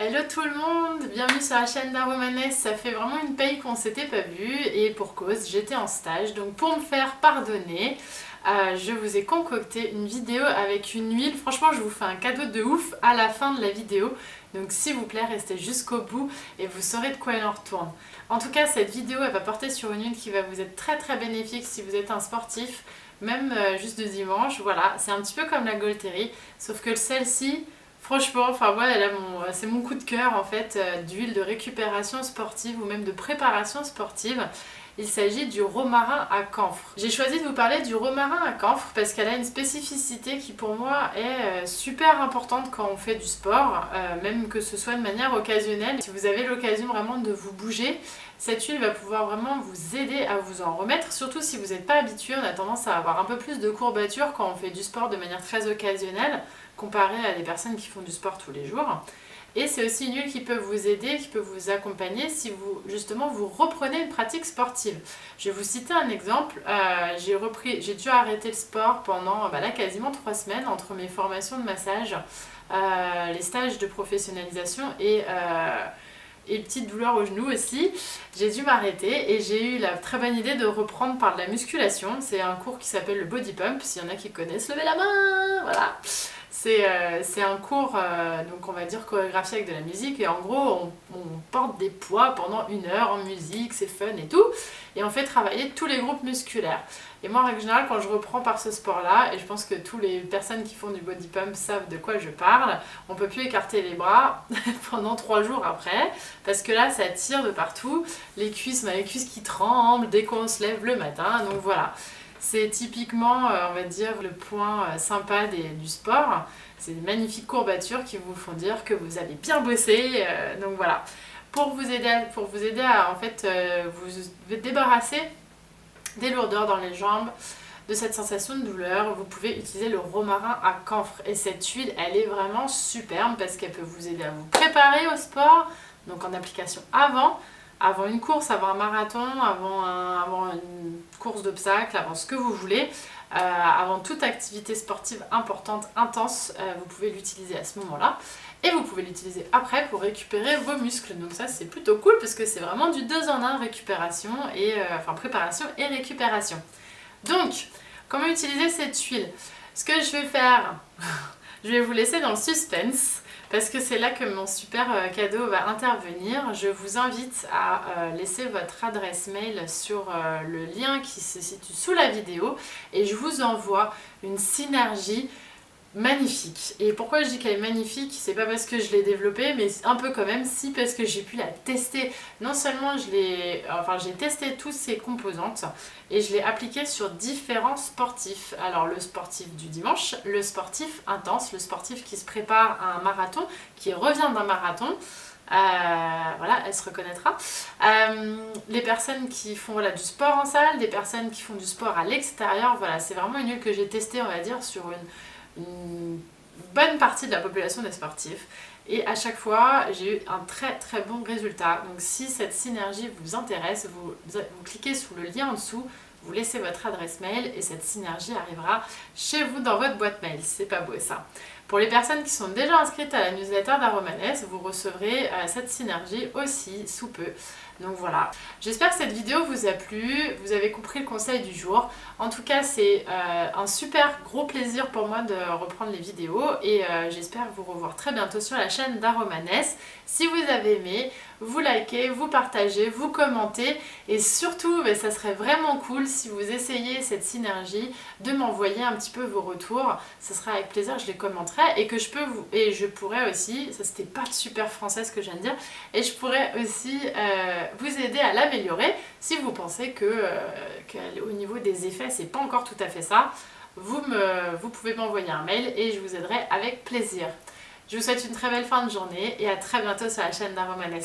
Hello tout le monde, bienvenue sur la chaîne d'Aromanes. Ça fait vraiment une paye qu'on s'était pas vu et pour cause, j'étais en stage. Donc pour me faire pardonner, je vous ai concocté une vidéo avec une huile. Franchement, je vous fais un cadeau de ouf à la fin de la vidéo. Donc s'il vous plaît, restez jusqu'au bout et vous saurez de quoi il en retourne. En tout cas, cette vidéo, elle va porter sur une huile qui va vous être très bénéfique si vous êtes un sportif, même juste de dimanche. Voilà, c'est un petit peu comme la Golteri, sauf que celle-ci... Franchement, enfin voilà, c'est mon coup de cœur en fait d'huile de récupération sportive ou même de préparation sportive. Il s'agit du romarin à camphre. J'ai choisi de vous parler du romarin à camphre parce qu'elle a une spécificité qui pour moi est super importante quand on fait du sport, même que ce soit de manière occasionnelle. Si vous avez l'occasion vraiment de vous bouger, cette huile va pouvoir vraiment vous aider à vous en remettre, surtout si vous n'êtes pas habitué. On a tendance à avoir un peu plus de courbatures quand on fait du sport de manière très occasionnelle, comparé à des personnes qui font du sport tous les jours. Et c'est aussi une huile qui peut vous aider, qui peut vous accompagner si vous, justement, vous reprenez une pratique sportive. Je vais vous citer un exemple. J'ai dû arrêter le sport pendant là, quasiment 3 semaines entre mes formations de massage, les stages de professionnalisation et petites douleurs au genou aussi. J'ai dû m'arrêter et j'ai eu la très bonne idée de reprendre par de la musculation. C'est un cours qui s'appelle le body pump. S'il y en a qui connaissent, levez la main. Voilà. C'est un cours, donc on va dire chorégraphié avec de la musique, et en gros on porte des poids pendant 1 heure en musique, c'est fun et tout, et on fait travailler tous les groupes musculaires. Et moi en règle générale, quand je reprends par ce sport là, et je pense que toutes les personnes qui font du body pump savent de quoi je parle, on peut plus écarter les bras pendant 3 jours après, parce que là ça tire de partout, les cuisses qui tremblent dès qu'on se lève le matin, donc voilà. C'est typiquement, on va dire, le point sympa du sport. C'est des magnifiques courbatures qui vous font dire que vous avez bien bossé. Donc voilà, pour vous aider à en fait, vous débarrasser des lourdeurs dans les jambes, de cette sensation de douleur, vous pouvez utiliser le romarin à camphre. Et cette huile, elle est vraiment superbe parce qu'elle peut vous aider à vous préparer au sport, donc en application avant une course, avant un marathon, avant une course d'obstacles, avant ce que vous voulez, avant toute activité sportive importante, intense, vous pouvez l'utiliser à ce moment-là. Et vous pouvez l'utiliser après pour récupérer vos muscles. Donc ça c'est plutôt cool parce que c'est vraiment du 2 en 1, récupération et préparation et récupération. Donc, comment utiliser cette huile? Ce que je vais faire, je vais vous laisser dans le suspense, parce que c'est là que mon super cadeau va intervenir. Je vous invite à laisser votre adresse mail sur le lien qui se situe sous la vidéo et je vous envoie une synergie magnifique. Et pourquoi je dis qu'elle est magnifique, c'est pas parce que je l'ai développée, mais un peu quand même, si, parce que j'ai pu la tester. Non seulement j'ai testé toutes ces composantes et je l'ai appliquée sur différents sportifs. Alors le sportif du dimanche, le sportif intense, le sportif qui se prépare à un marathon, qui revient d'un marathon. Voilà, elle se reconnaîtra. Les personnes qui font du sport en salle, des personnes qui font du sport à l'extérieur, voilà, c'est vraiment une huile que j'ai testée, on va dire, sur une bonne partie de la population des sportifs, et à chaque fois j'ai eu un très bon résultat. Donc si cette synergie vous intéresse, vous cliquez sous le lien en dessous, vous laissez votre adresse mail et cette synergie arrivera chez vous dans votre boîte mail. C'est pas beau ça? Pour les personnes qui sont déjà inscrites à la newsletter d'Aromanes, vous recevrez cette synergie aussi sous peu. Donc voilà, j'espère que cette vidéo vous a plu, vous avez compris le conseil du jour. En tout cas, c'est un super gros plaisir pour moi de reprendre les vidéos et j'espère vous revoir très bientôt sur la chaîne d'Aromanes. Si vous avez aimé, vous likez, vous partagez, vous commentez et surtout, ça serait vraiment cool si vous essayez cette synergie de m'envoyer un petit peu vos retours. Ce sera avec plaisir, je les commenterai et je pourrais aussi, ça c'était pas super français ce que je viens de dire, et je pourrais aussi vous aider à l'améliorer si vous pensez qu'au niveau des effets c'est pas encore tout à fait ça. Vous pouvez m'envoyer un mail et je vous aiderai avec plaisir. Je vous souhaite une très belle fin de journée et à très bientôt sur la chaîne d'Aromanes.